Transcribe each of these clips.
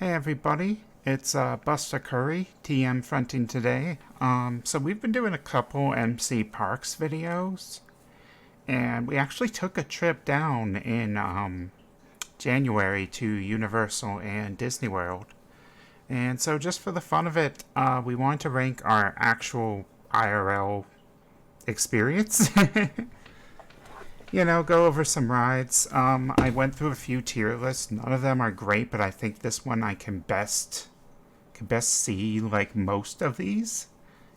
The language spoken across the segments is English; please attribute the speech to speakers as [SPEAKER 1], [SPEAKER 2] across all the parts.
[SPEAKER 1] Hey everybody, it's Buster Curry, TM fronting today. So we've been doing a couple MC Parks videos, and we actually took a trip down in January to Universal and Disney World. And so just for the fun of it, we wanted to rank our actual IRL experience. Go over some rides. I went through a few tier lists. None of them are great, but I think this one I can best see like most of these.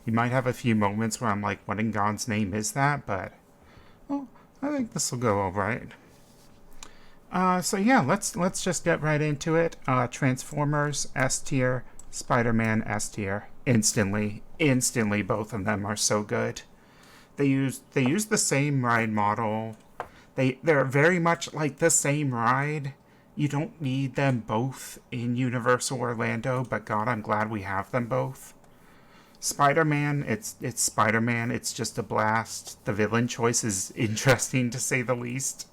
[SPEAKER 1] You might have a few moments where I'm like, what in God's name is that? But well, I think this will go alright. So yeah, let's just get right into it. Transformers S tier, Spider-Man S tier. Instantly, both of them are so good. They use the same ride model. They're very much like the same ride. You don't need them both in Universal Orlando, but God, I'm glad we have them both. Spider-Man, it's Spider-Man. It's just a blast. The villain choice is interesting to say the least.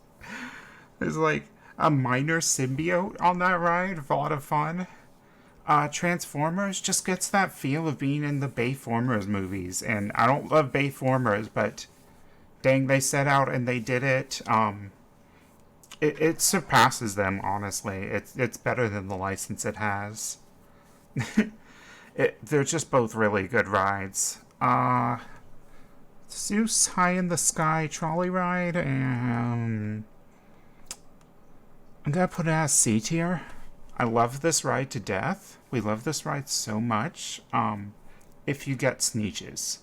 [SPEAKER 1] There's like a minor symbiote on that ride. A lot of fun. Transformers just gets that feel of being in the Bayformers movies, and I don't love Bayformers, but dang, they set out and they did it. It surpasses them, honestly. It's better than the license it has. They're just both really good rides. Zeus High in the Sky trolley ride, and I'm gonna put it as C tier. I love this ride to death. We love this ride so much. If you get Sneeches.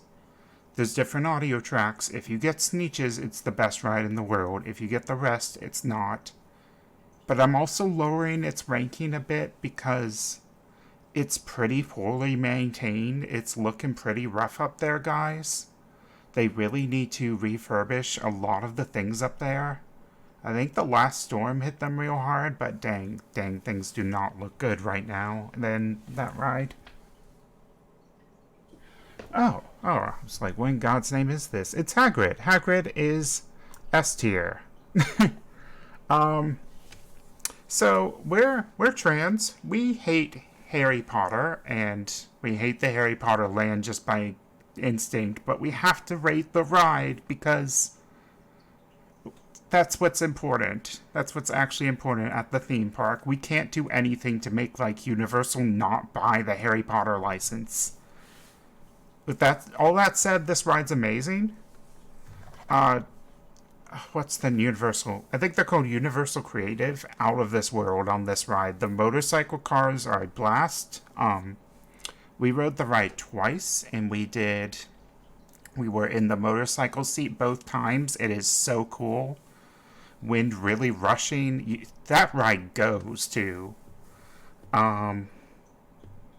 [SPEAKER 1] There's different audio tracks. If you get Sneeches, it's the best ride in the world. If you get the rest, it's not. But I'm also lowering its ranking a bit because it's pretty poorly maintained. It's looking pretty rough up there, guys. They really need to refurbish a lot of the things up there. I think the last storm hit them real hard, but dang, things do not look good right now. And then that ride. Oh, I was like, what in God's name is this? It's Hagrid. Hagrid is S tier. So we're trans. We hate Harry Potter, and we hate the Harry Potter land just by instinct, but we have to rate the ride because that's what's important. That's what's actually important at the theme park. We can't do anything to make like Universal not buy the Harry Potter license. With all that said, this ride's amazing. What's the Universal? I think they're called Universal Creative. Out of this world on this ride. The motorcycle cars are a blast. We rode the ride twice, and we were in the motorcycle seat both times. It is so cool. Wind really rushing. That ride goes too.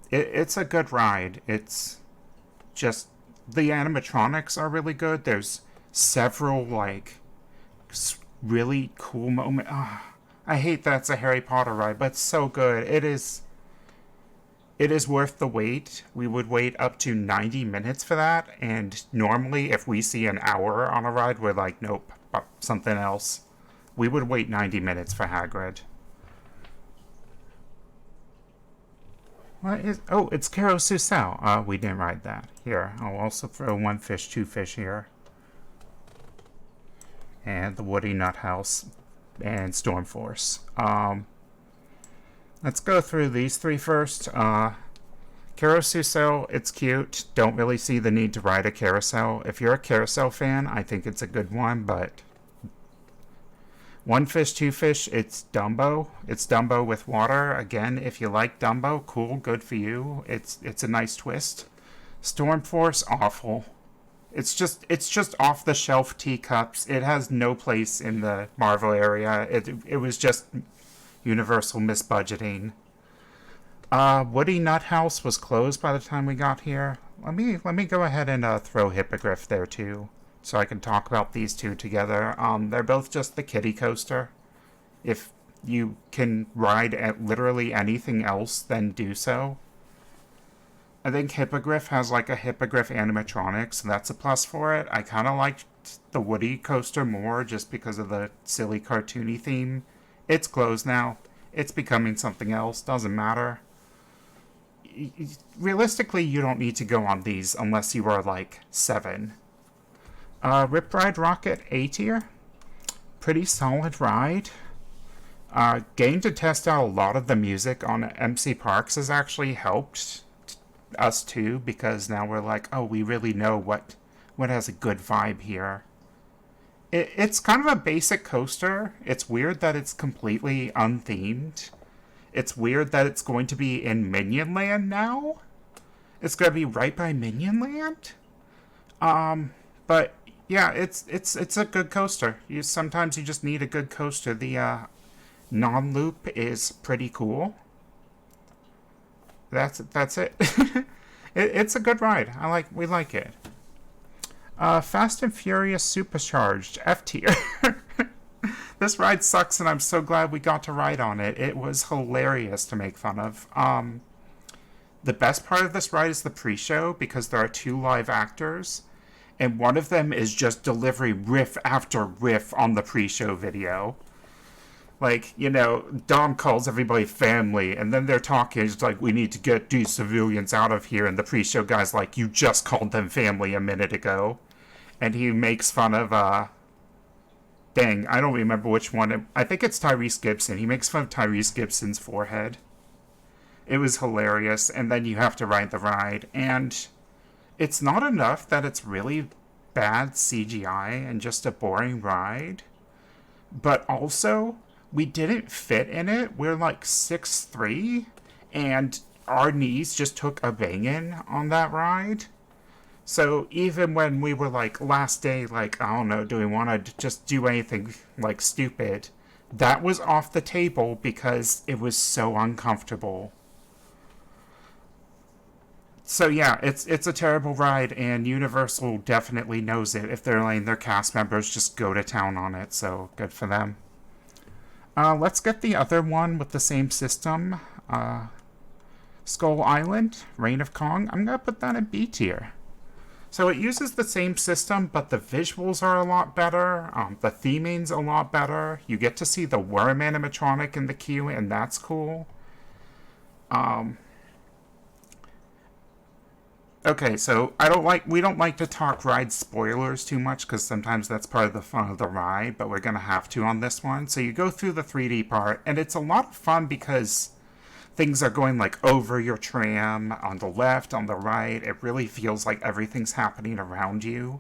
[SPEAKER 1] It's a good ride. It's just the animatronics are really good. There's several like really cool moments. I hate that it's a Harry Potter ride, but it's so good. It is worth the wait. We would wait up to 90 minutes for that, and normally if we see an hour on a ride, we're like, nope, something else. We would wait 90 minutes for Hagrid. What is... Oh, it's Caro Susel. We didn't ride that. Here, I'll also throw one fish, two fish here. And the Woody Nut House and Storm Force. Let's go through these three first. Caro Susel, it's cute. Don't really see the need to ride a carousel. If you're a carousel fan, I think it's a good one, but one fish, two fish, it's Dumbo. It's Dumbo with water. Again, if you like Dumbo, cool, good for you. It's a nice twist. Storm Force, awful. It's just off the shelf teacups. It has no place in the Marvel area. It was just Universal misbudgeting. Woody Nut House was closed by the time we got here. Let me go ahead and throw Hippogriff there too, so I can talk about these two together. They're both just the kiddie coaster. If you can ride at literally anything else, then do so. I think Hippogriff has like a Hippogriff animatronic, so that's a plus for it. I kind of liked the Woody coaster more just because of the silly cartoony theme. It's closed now. It's becoming something else. Doesn't matter. Realistically, you don't need to go on these unless you are like 7. Rip Ride Rocket A tier. Pretty solid ride. Getting to test out a lot of the music on MC Parks has actually helped us too, because now we're like, oh, we really know what has a good vibe here. It's kind of a basic coaster. It's weird that it's completely unthemed. It's weird that it's going to be in Minion Land now. It's going to be right by Minion Land. But yeah, it's a good coaster. Sometimes you just need a good coaster. The non-loop is pretty cool. That's it. It's a good ride. We like it. Fast and Furious Supercharged F tier. This ride sucks, and I'm so glad we got to ride on it. It was hilarious to make fun of. The best part of this ride is the pre-show, because there are 2 live actors, and one of them is just delivering riff after riff on the pre-show video. Like, Dom calls everybody family, and then they're talking, it's like, we need to get these civilians out of here, and the pre-show guy's like, you just called them family a minute ago. And he makes fun of, dang, I don't remember which one. I think it's Tyrese Gibson. He makes fun of Tyrese Gibson's forehead. It was hilarious, and then you have to ride the ride. And it's not enough that it's really bad CGI and just a boring ride, but also, we didn't fit in it. We're like 6'3", and our knees just took a banging on that ride. So even when we were like last day, like, I don't know, do we want to just do anything like stupid? That was off the table because it was so uncomfortable. So yeah, it's a terrible ride, and Universal definitely knows it. If they're letting their cast members just go to town on it, so good for them. Let's get the other one with the same system. Skull Island, Reign of Kong. I'm going to put that in B tier. So it uses the same system, but the visuals are a lot better. The theming's a lot better. You get to see the worm animatronic in the queue, and that's cool. Okay, so we don't like to talk ride spoilers too much, because sometimes that's part of the fun of the ride, but we're going to have to on this one. So you go through the 3D part, and it's a lot of fun because things are going like over your tram, on the left, on the right. It really feels like everything's happening around you.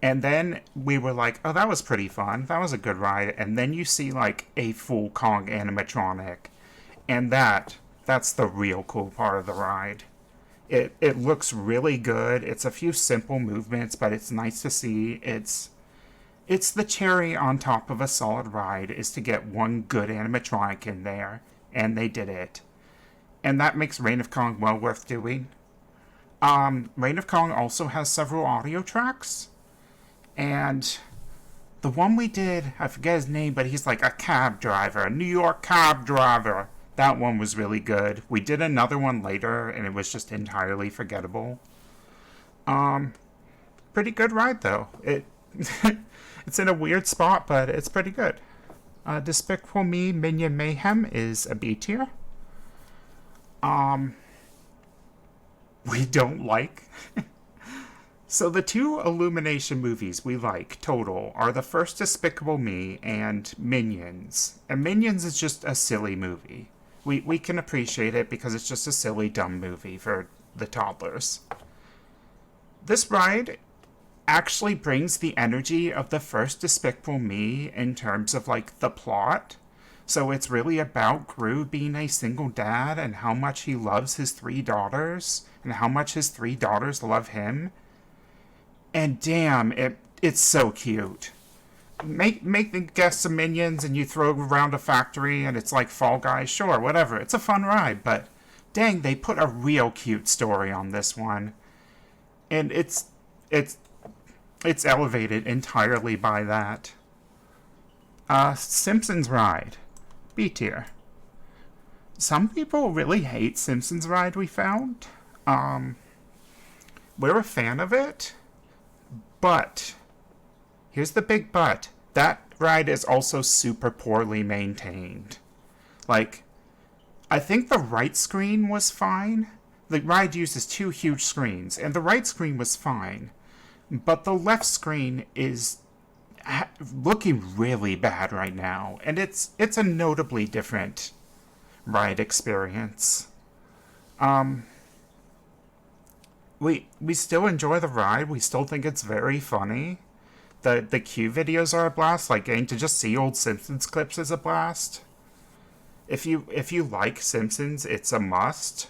[SPEAKER 1] And then we were like, oh, that was pretty fun. That was a good ride. And then you see like a full Kong animatronic. And that's the real cool part of the ride. It looks really good. It's a few simple movements, but it's nice to see. It's the cherry on top of a solid ride, is to get one good animatronic in there. And they did it. And that makes Reign of Kong well worth doing. Reign of Kong also has several audio tracks. And the one we did, I forget his name, but he's like a cab driver, a New York cab driver. That one was really good. We did another one later, and it was just entirely forgettable. Pretty good ride, though. It's in a weird spot, but it's pretty good. Despicable Me Minion Mayhem is a B tier. We don't like. So the 2 Illumination movies we like total are the first Despicable Me and Minions. And Minions is just a silly movie. We can appreciate it because it's just a silly, dumb movie for the toddlers. This ride actually brings the energy of the first Despicable Me in terms of like the plot. So it's really about Gru being a single dad and how much he loves his 3 daughters and how much his 3 daughters love him. And damn, it's so cute. Make the guests some minions and you throw around a factory and it's like Fall Guys. Sure, whatever. It's a fun ride, but dang, they put a real cute story on this one. And it's elevated entirely by that. Simpsons Ride. B tier. Some people really hate Simpsons Ride, we found. We're a fan of it, but here's the big but. That ride is also super poorly maintained. Like, I think the right screen was fine. The ride uses 2 huge screens, and the right screen was fine. But the left screen is looking really bad right now, and it's a notably different ride experience. We still enjoy the ride. We still think it's very funny. The Q videos are a blast. Like, getting to just see old Simpsons clips is a blast. If you like Simpsons, it's a must.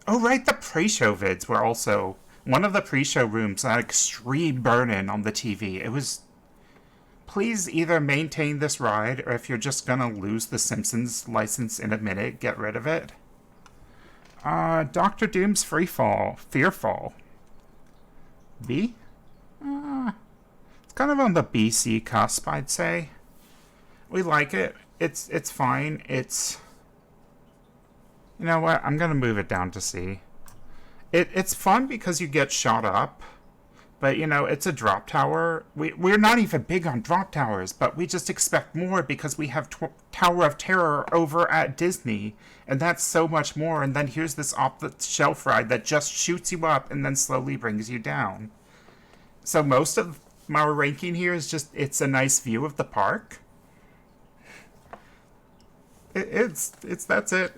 [SPEAKER 1] Oh right, the pre-show vids were also one of the pre-show rooms had extreme burn-in on the TV. It was, please either maintain this ride, or if you're just gonna lose the Simpsons license in a minute, get rid of it. Doctor Doom's Fearfall. B? It's kind of on the BC cusp, I'd say. We like it. It's fine. It's... You know what? I'm gonna move it down to C. It's fun because you get shot up. But, you know, it's a drop tower. We're not even big on drop towers, but we just expect more because we have Tower of Terror over at Disney, and that's so much more. And then here's this off-the-shelf ride that just shoots you up and then slowly brings you down. So most of our ranking here is just, it's a nice view of the park. That's it.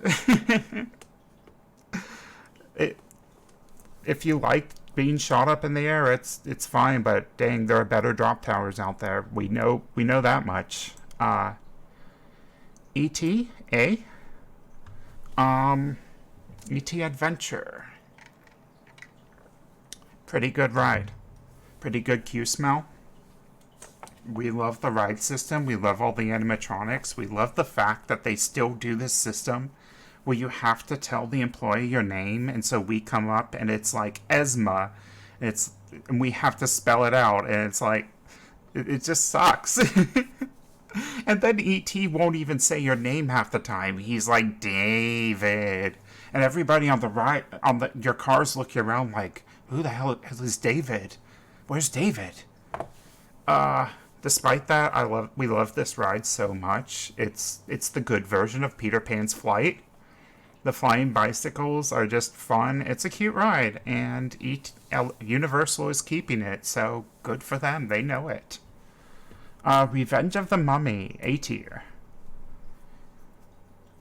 [SPEAKER 1] If you like being shot up in the air, it's fine, but dang, there are better drop towers out there. We know that much. E.T. A. E.T. Adventure. Pretty good ride. Pretty good Q smell. We love the ride system. We love all the animatronics. We love the fact that they still do this system where you have to tell the employee your name, and so we come up and it's like Esma, and we have to spell it out, and it's like, it just sucks. And then E.T. won't even say your name half the time. He's like, David, and everybody on the ride, your cars look you around like, who the hell is David? Where's David? Despite that, we love this ride so much. It's the good version of Peter Pan's Flight. The flying bicycles are just fun. It's a cute ride, and Universal is keeping it, so good for them. They know it. Revenge of the Mummy, A tier.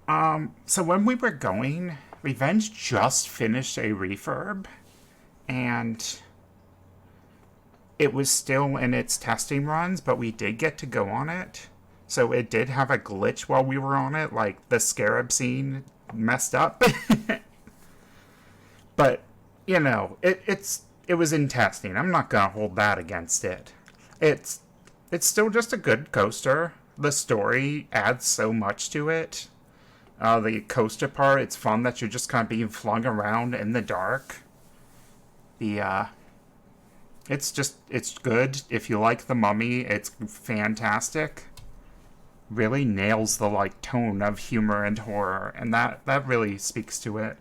[SPEAKER 1] So when we were going, Revenge just finished a refurb, and it was still in its testing runs, but we did get to go on it. So it did have a glitch while we were on it, like the scarab scene messed up. But, you know, it was in testing. I'm not gonna hold that against it. It's still just a good coaster. The story adds so much to it. The coaster part, it's fun that you're just kind of being flung around in the dark. It's good. If you like The Mummy, it's fantastic. Really nails the, like, tone of humor and horror, and that really speaks to it.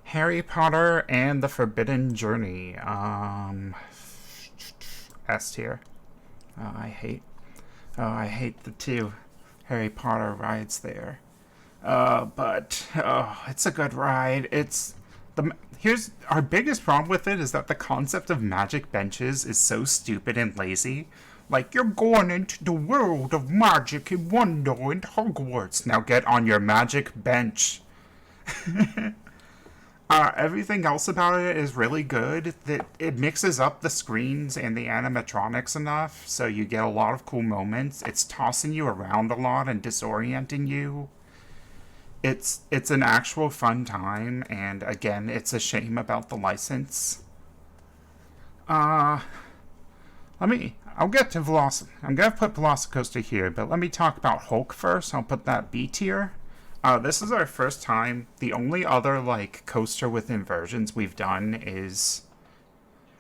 [SPEAKER 1] Harry Potter and the Forbidden Journey. S tier. I hate the 2 Harry Potter rides there. But it's a good ride. Here's our biggest problem with it, is that the concept of magic benches is so stupid and lazy. Like, you're going into the world of magic and wonder in Hogwarts. Now get on your magic bench. Everything else about it is really good. It mixes up the screens and the animatronics enough, so you get a lot of cool moments. It's tossing you around a lot and disorienting you. It's an actual fun time, and again, it's a shame about the license. I'll get to I'm gonna put Velocicoaster here, but let me talk about Hulk first. I'll put that B tier. This is our first time. The only other, like, coaster with inversions we've done is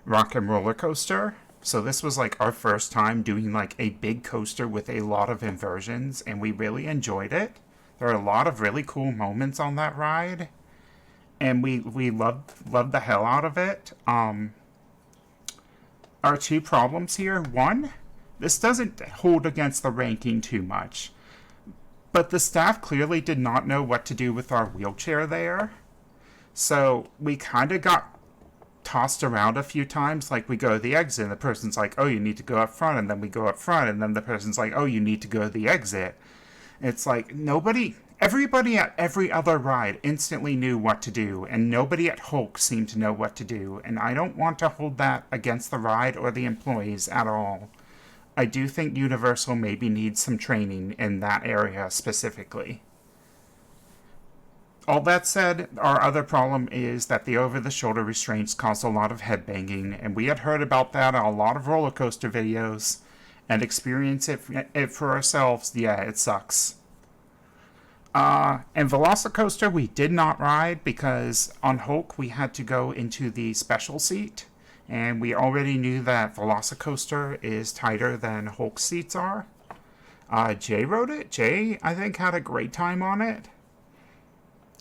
[SPEAKER 1] Rock and Roller Coaster. So this was, like, our first time doing, like, a big coaster with a lot of inversions, and we really enjoyed it. There are a lot of really cool moments on that ride, and we loved the hell out of it. Our 2 problems here. 1, this doesn't hold against the ranking too much. But the staff clearly did not know what to do with our wheelchair there. So we kind of got tossed around a few times. Like, we go to the exit, and the person's like, oh, you need to go up front. And then we go up front, and then the person's like, oh, you need to go to the exit. It's like, everybody at every other ride instantly knew what to do, and nobody at Hulk seemed to know what to do. And I don't want to hold that against the ride or the employees at all. I do think Universal maybe needs some training in that area specifically. All that said, our other problem is that the over-the-shoulder restraints cause a lot of headbanging, and we had heard about that on a lot of roller coaster videos, and experience it for ourselves. Yeah, it sucks. And Velocicoaster we did not ride because on Hulk we had to go into the special seat. And we already knew that Velocicoaster is tighter than Hulk seats are. Jay rode it. Jay, I think, had a great time on it.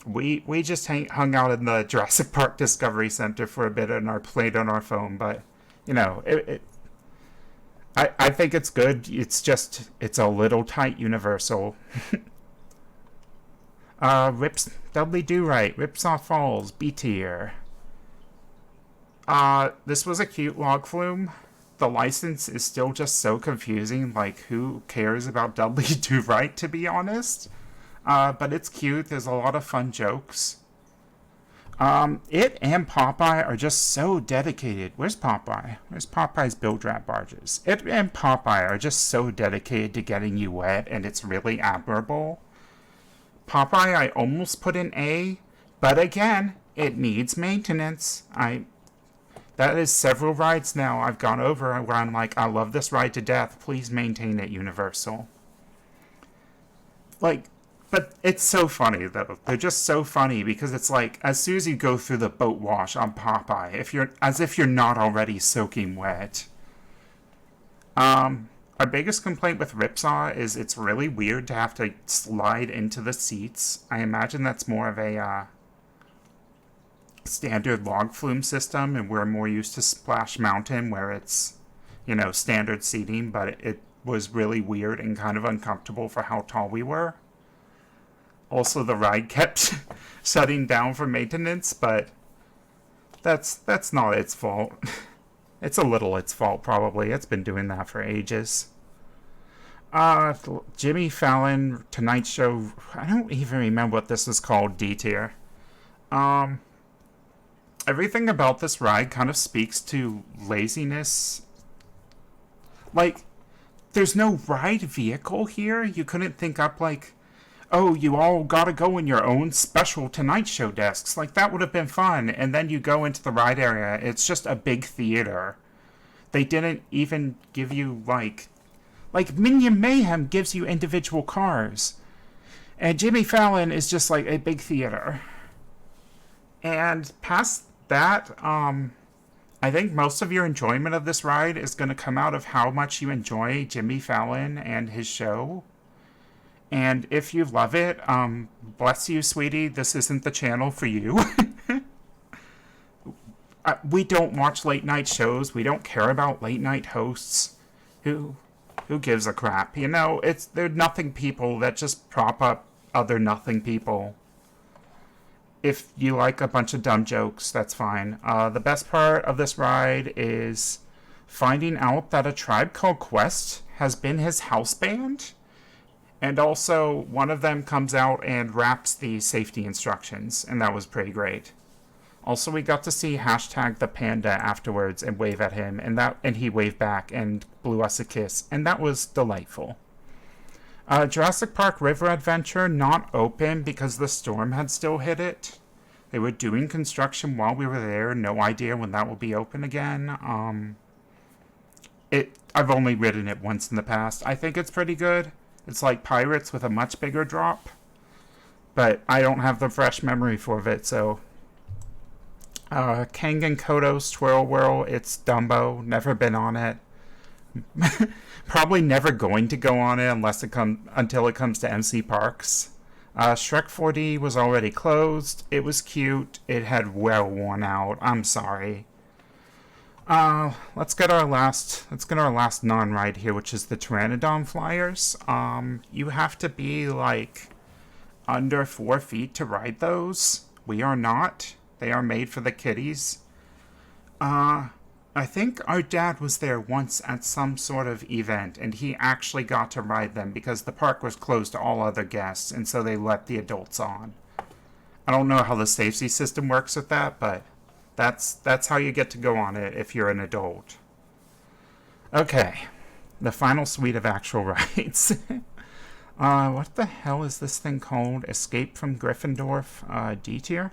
[SPEAKER 1] We just hung out in the Jurassic Park Discovery Center for a bit and played on our phone. But, you know, I think it's good. It's a little tight, Universal. Dudley Do Right, Ripsaw Falls, B tier. This was a cute log flume. The license is still just so confusing. Like, who cares about Dudley Do Right, to be honest? But it's cute. There's a lot of fun jokes. It and Popeye are just so dedicated. Where's Popeye? Where's Popeye's Build Rat Barges? It and Popeye are just so dedicated to getting you wet, and it's really admirable. Popeye I almost put in A, but again, it needs maintenance. That is several rides now I've gone over where I'm like, I love this ride to death. Please maintain it, Universal. Like, but it's so funny, though. They're just so funny because it's like, as soon as you go through the boat wash on Popeye, as if you're not already soaking wet. Our biggest complaint with Ripsaw is it's really weird to have to slide into the seats. I imagine that's more of a standard log flume system, and we're more used to Splash Mountain where it's, standard seating, but it was really weird and kind of uncomfortable for how tall we were. Also, the ride kept shutting down for maintenance, but that's not its fault. It's a little its fault, probably. It's been doing that for ages. Jimmy Fallon, Tonight Show, I don't even remember what this is called, D tier. Everything about this ride kind of speaks to laziness. Like, there's no ride vehicle here. You couldn't think up, like, oh, you all gotta go in your own special Tonight Show desks. Like, that would have been fun. And then you go into the ride area. It's just a big theater. They didn't even give you, like Minion Mayhem gives you individual cars. And Jimmy Fallon is just like a big theater. And past that, I think most of your enjoyment of this ride is going to come out of how much you enjoy Jimmy Fallon and his show. And if you love it, bless you, sweetie, this isn't the channel for you. We don't watch late night shows. We don't care about late night hosts. Who gives a crap? They're nothing people that just prop up other nothing people. If you like a bunch of dumb jokes, that's fine. The best part of this ride is finding out that A Tribe Called Quest has been his house band. And also, one of them comes out and raps the safety instructions, and that was pretty great. Also, we got to see #the panda afterwards and wave at him, and he waved back and blew us a kiss, and that was delightful. Jurassic Park River Adventure not open because the storm had still hit it. They were doing construction while we were there. No idea when that will be open again. I've only ridden it once in the past. I think it's pretty good. It's like Pirates with a much bigger drop, but I don't have the fresh memory for it, so. Kangen Kodo's Twirl Whirl, it's Dumbo, never been on it. Probably never going to go on it until it comes to MC Parks. Shrek 4D was already closed. It was cute. It had well worn out. I'm sorry. Let's get our last non-ride here, which is the Pteranodon flyers. You have to be like under 4 feet to ride those. We are not. They are made for the kiddies. I think our dad was there once at some sort of event, and he actually got to ride them because the park was closed to all other guests, and so they let the adults on. I don't know how the safety system works with that, but that's how you get to go on it if you're an adult. Okay, the final suite of actual rides. What the hell is this thing called? Escape from Gryffindor, D tier?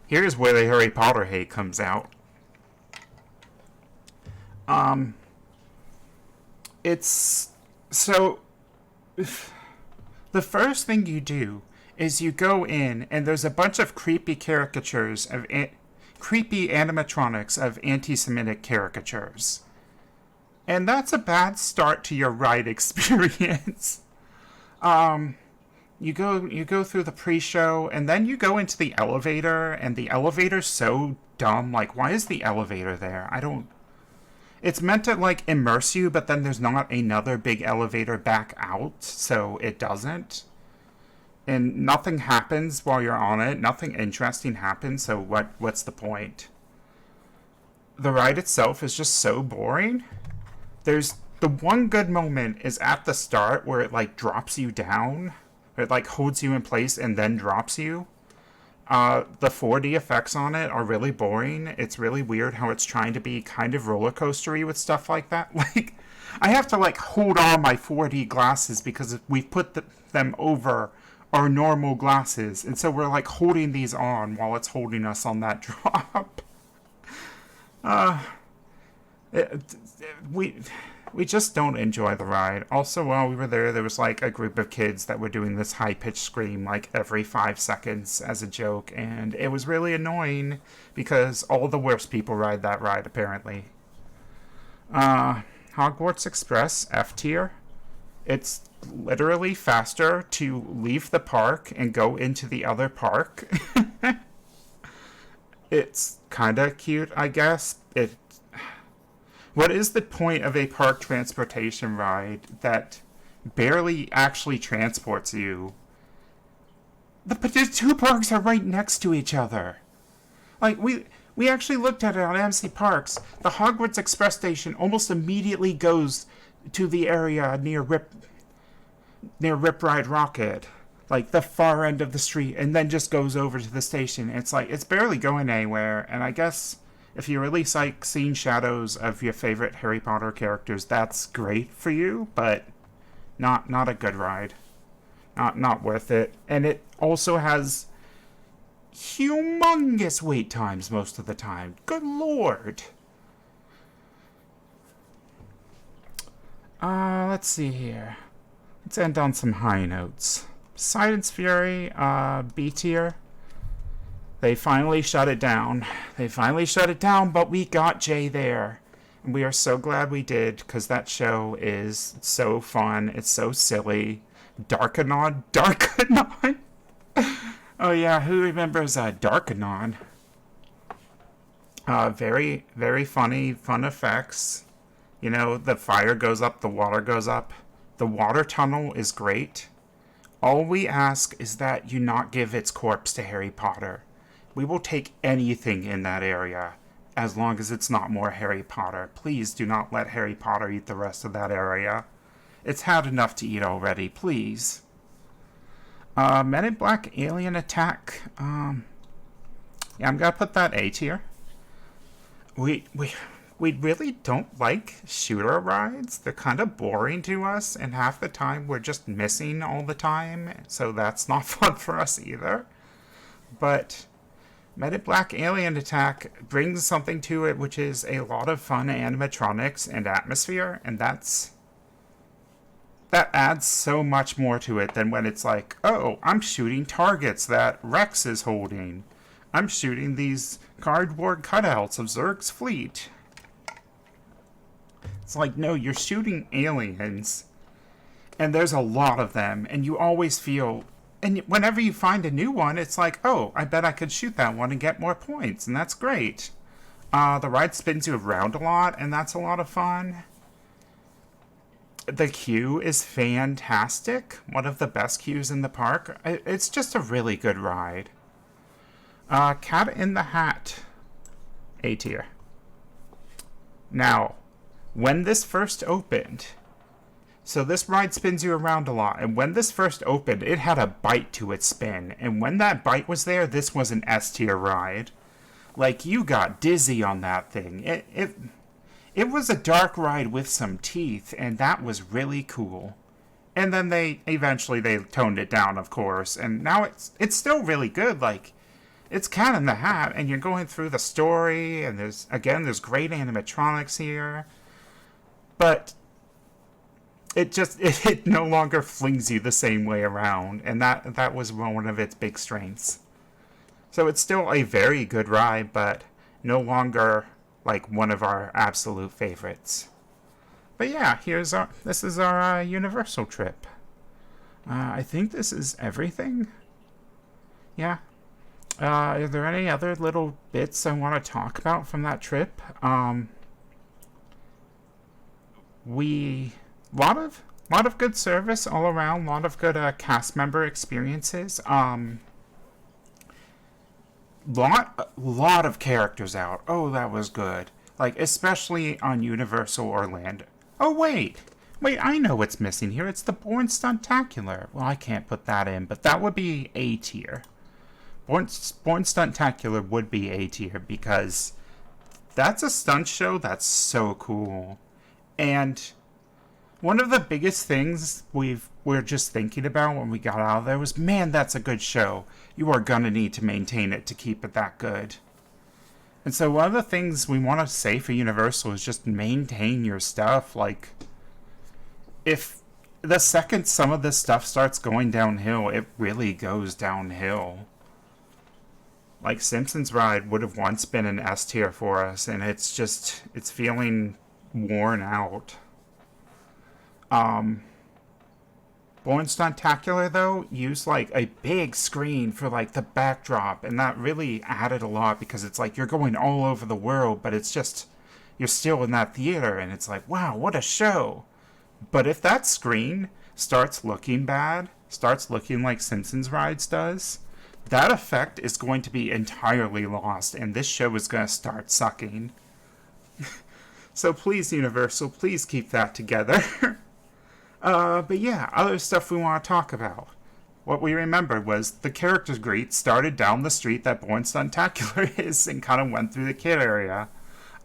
[SPEAKER 1] Here's where the Harry Potter hate comes out. It's so the first thing you do is you go in and there's a bunch of creepy caricatures of creepy animatronics of anti-Semitic caricatures. And that's a bad start to your ride experience. You go through the pre-show, and then you go into the elevator, and the elevator's so dumb. Like, why is the elevator there? I don't... It's meant to, like, immerse you, but then there's not another big elevator back out, so it doesn't. And nothing happens while you're on it. Nothing interesting happens, so what's the point? The ride itself is just so boring. There's... The one good moment is at the start, where it, like, drops you down. It like holds you in place and then drops you. The 4D effects on it are really boring. It's really weird how it's trying to be kind of roller coastery with stuff like that. Like, I have to like hold on my 4D glasses because we've put them over our normal glasses, and so we're like holding these on while it's holding us on that drop. We just don't enjoy the ride. Also, while we were there was like a group of kids that were doing this high-pitched scream like every 5 seconds as a joke, and it was really annoying because all the worst people ride that ride, apparently. Hogwarts Express, F tier. It's literally faster to leave the park and go into the other park. It's kinda cute, I guess. What is the point of a park transportation ride that barely actually transports you? The two parks are right next to each other. Like, we actually looked at it on MC Parks. The Hogwarts Express station almost immediately goes to the area near Rip Ride Rocket. Like, the far end of the street, and then just goes over to the station. It's like, it's barely going anywhere, and I guess... If you really like seeing shadows of your favorite Harry Potter characters, that's great for you, but not a good ride. Not worth it. And it also has humongous wait times most of the time. Good lord. Let's see here. Let's end on some high notes. Poseidon's Fury, B tier. They finally shut it down. But we got Jay there. And we are so glad we did, because that show is so fun. It's so silly. Darkenon? Oh yeah, who remembers Darkenon? Very, very funny, fun effects. You know, the fire goes up, the water goes up. The water tunnel is great. All we ask is that you not give its corpse to Harry Potter. We will take anything in that area, as long as it's not more Harry Potter. Please do not let Harry Potter eat the rest of that area. It's had enough to eat already, please. Men in Black Alien Attack. Yeah, I'm gonna put that A tier. We really don't like shooter rides. They're kind of boring to us, and half the time we're just missing all the time, so that's not fun for us either. But... Men in Black Alien Attack brings something to it, which is a lot of fun animatronics and atmosphere, and that adds so much more to it than when it's like, oh, I'm shooting targets that Rex is holding. I'm shooting these cardboard cutouts of Zurg's fleet. It's like, no, you're shooting aliens, and there's a lot of them, and you always feel... And whenever you find a new one, it's like, oh, I bet I could shoot that one and get more points, and that's great. The ride spins you around a lot, and that's a lot of fun. The queue is fantastic. One of the best queues in the park. It's just a really good ride. Cat in the Hat. A tier. Now, when this first opened, so this ride spins you around a lot, and when this first opened, it had a bite to its spin, and when that bite was there, this was an S tier ride. Like, you got dizzy on that thing. It was a dark ride with some teeth, and that was really cool. And then they toned it down, of course, and now it's still really good. Like, it's Cat in the Hat, and you're going through the story, and there's great animatronics here, but it no longer flings you the same way around, and that was one of its big strengths. So it's still a very good ride, but no longer like one of our absolute favorites. But yeah, this is our Universal trip. I think this is everything. Yeah. Are there any other little bits I want to talk about from that trip? Lot of good service all around. Lot of good cast member experiences. Lot of characters out. Oh, that was good. Like, especially on Universal Orlando. Oh, wait, I know what's missing here. It's the Born Stuntacular. Well, I can't put that in, but that would be A tier. Born Stuntacular would be A tier because that's a stunt show that's so cool. And one of the biggest things we're just thinking about when we got out of there was, man, that's a good show. You are going to need to maintain it to keep it that good. And so one of the things we want to say for Universal is just maintain your stuff. Like, if the second some of this stuff starts going downhill, it really goes downhill. Like, Simpsons Ride would have once been an S tier for us, and it's feeling worn out. Born Stuntacular, though, used like a big screen for like the backdrop, and that really added a lot because it's like you're going all over the world, but it's just you're still in that theater, and it's like, wow, what a show. But if that screen starts looking bad, starts looking like Simpsons Rides does, that effect is going to be entirely lost, and this show is going to start sucking. So please, Universal, please keep that together. But yeah, other stuff we want to talk about. What we remembered was the character greet started down the street that Born Stuntacular is and kind of went through the kid area.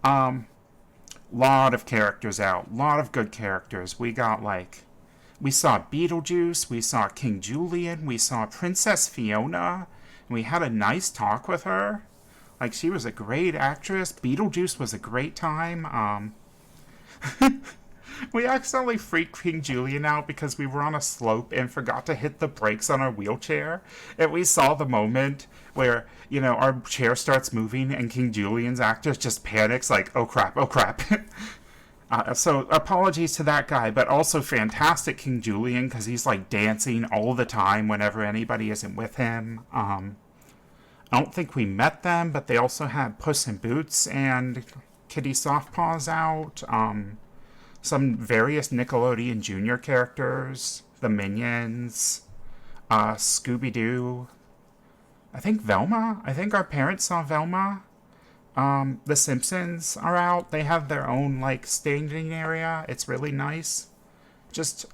[SPEAKER 1] Lot of characters out. Lot of good characters. We saw Beetlejuice, we saw King Julian, we saw Princess Fiona, and we had a nice talk with her. Like, she was a great actress. Beetlejuice was a great time. We accidentally freaked King Julian out because we were on a slope and forgot to hit the brakes on our wheelchair. And we saw the moment where, our chair starts moving and King Julian's actor just panics like, oh crap. So apologies to that guy, but also fantastic King Julian because he's like dancing all the time whenever anybody isn't with him. I don't think we met them, but they also had Puss in Boots and Kitty Softpaws out. Some various Nickelodeon Junior characters, the Minions, Scooby-Doo, I think Velma. I think our parents saw Velma. The Simpsons are out. They have their own, staging area. It's really nice. Just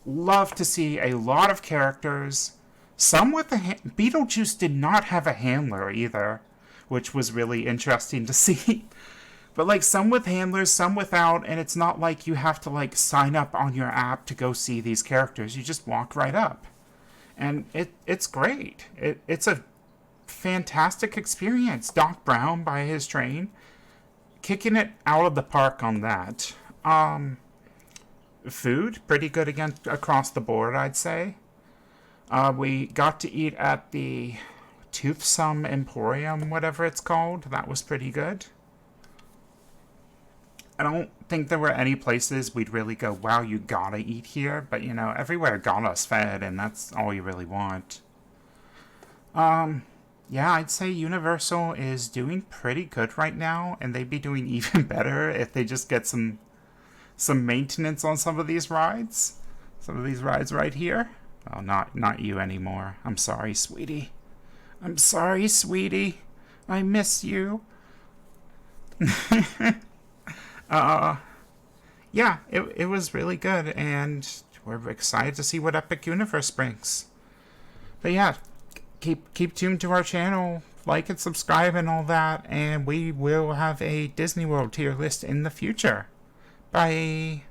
[SPEAKER 1] love to see a lot of characters. Some with Beetlejuice did not have a handler either, which was really interesting to see. But, some with handlers, some without, and it's not like you have to, sign up on your app to go see these characters. You just walk right up. And it's great. It's a fantastic experience. Doc Brown by his train, kicking it out of the park on that. Food, pretty good again across the board, I'd say. We got to eat at the Toothsome Emporium, whatever it's called. That was pretty good. I don't think there were any places we'd really go, wow, you gotta eat here. But, everywhere got us fed, and that's all you really want. Yeah, I'd say Universal is doing pretty good right now, and they'd be doing even better if they just get some maintenance on some of these rides. Some of these rides right here. Oh, not you anymore. I'm sorry, sweetie. I'm sorry, sweetie. I miss you. Yeah, it was really good, and we're excited to see what Epic Universe brings. But yeah, keep tuned to our channel, like and subscribe and all that, and we will have a Disney World tier list in the future. Bye.